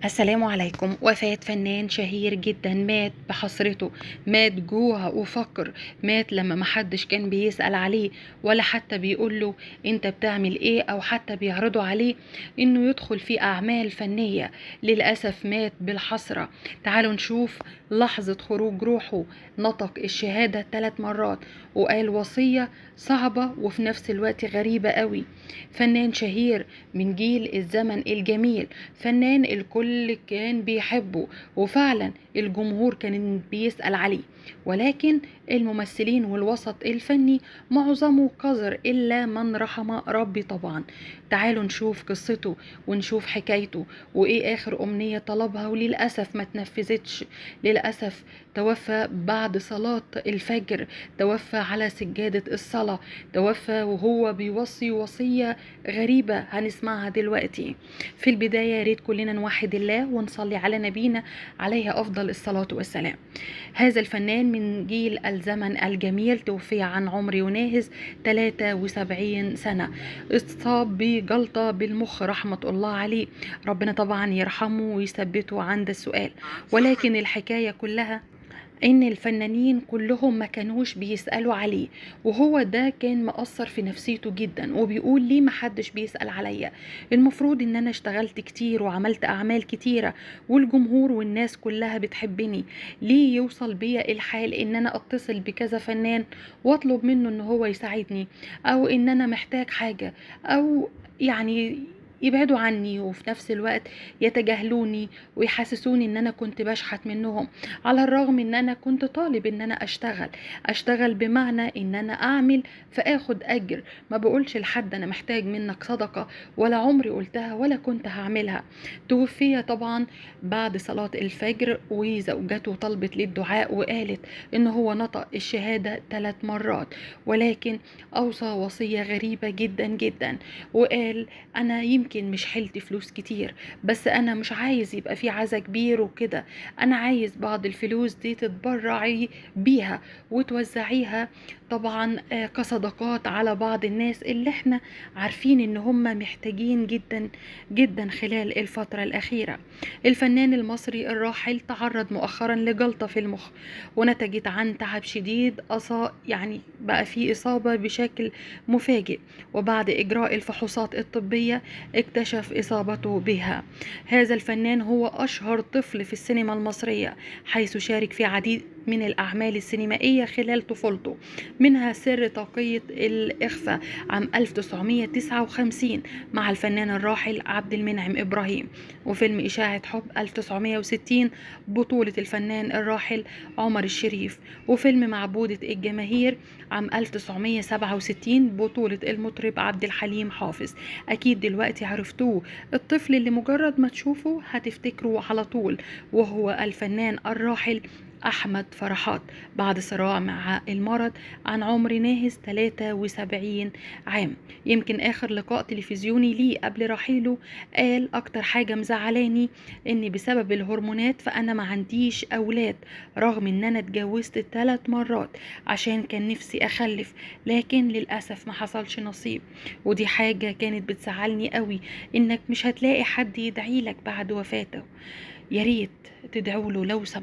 السلام عليكم. وفاة فنان شهير جدا مات بحسرته، مات جوع وفقر، مات لما محدش كان بيسأل عليه ولا حتى بيقوله انت بتعمل ايه او حتى بيعرضوا عليه انه يدخل في اعمال فنية. للأسف مات بالحسرة. تعالوا نشوف لحظة خروج روحه. نطق الشهادة 3 مرات وقال وصية صعبة وفي نفس الوقت غريبة قوي. فنان شهير من جيل الزمن الجميل، فنان الكل كان بيحبه وفعلا الجمهور كان بيسأل عليه، ولكن الممثلين والوسط الفني معظمه قذر إلا من رحم ربي طبعا. تعالوا نشوف قصته ونشوف حكايته وإيه آخر أمنية طلبها وللأسف ما تنفذتش. للأسف توفى بعد صلاة الفجر، توفى على سجادة الصلاة، توفى وهو بيوصي وصية غريبة هنسمعها دلوقتي. في البداية يا ريت كلنا نوحد الله ونصلي على نبينا عليه أفضل الصلاة والسلام. هذا الفنان من جيل الزمن الجميل توفي عن عمر يناهز 73 سنة، اصاب بجلطة بالمخ رحمة الله عليه. ربنا طبعا يرحمه ويثبته عند السؤال. ولكن الحكاية كلها ان الفنانين كلهم ما كانوش بيسألوا عليه، وهو ده كان مأثر في نفسيته جدا وبيقول ليه محدش بيسأل عليا؟ المفروض ان انا اشتغلت كتير وعملت اعمال كتيرة والجمهور والناس كلها بتحبني، ليه يوصل بيا الحال ان انا اتصل بكذا فنان واطلب منه ان هو يساعدني، او ان انا محتاج حاجة، او يعني يبعدوا عني وفي نفس الوقت يتجاهلوني ويحسسوني ان انا كنت بشحت منهم، على الرغم ان انا كنت طالب ان انا اشتغل بمعنى ان انا اعمل فاخد اجر. ما بقولش لحد انا محتاج منك صدقة، ولا عمري قلتها ولا كنت هعملها. توفي طبعا بعد صلاة الفجر وزوجته طلبت للدعاء وقالت ان هو نطق الشهادة 3 مرات، ولكن اوصى وصية غريبة جدا جدا وقال انا يمكن مش حلت فلوس كتير، بس انا مش عايز يبقى في عزا كبير وكده، انا عايز بعض الفلوس دي تتبرعي بيها وتوزعيها طبعا كصدقات على بعض الناس اللي احنا عارفين ان هم محتاجين جدا جدا خلال الفترة الاخيرة. الفنان المصري الراحل تعرض مؤخرا لجلطة في المخ ونتجت عن تعب شديد، يعني بقى في اصابة بشكل مفاجئ، وبعد اجراء الفحوصات الطبية اكتشف اصابته بها. هذا الفنان هو أشهر طفل في السينما المصرية، حيث شارك في عديد من الأعمال السينمائية خلال طفولته، منها سر طاقية الإخفاء عام 1959 مع الفنان الراحل عبد المنعم إبراهيم، وفيلم إشاعة حب 1960 بطولة الفنان الراحل عمر الشريف، وفيلم معبودة الجماهير عام 1967 بطولة المطرب عبد الحليم حافظ. أكيد دلوقتي عرفتوه، الطفل اللي مجرد ما تشوفه هتفتكره على طول، وهو الفنان الراحل أحمد فرحات، بعد صراع مع المرض عن عمر ناهز 73 عام. يمكن آخر لقاء تلفزيوني ليه قبل رحيله قال أكتر حاجة مزعلاني إن بسبب الهرمونات فأنا ما عنديش أولاد، رغم إن أنا اتجوزت 3 مرات عشان كان نفسي أخلف، لكن للأسف ما حصلش نصيب. ودي حاجة كانت بتزعلني قوي، إنك مش هتلاقي حد يدعيلك بعد وفاته. ياريت تدعوله لو سمحت.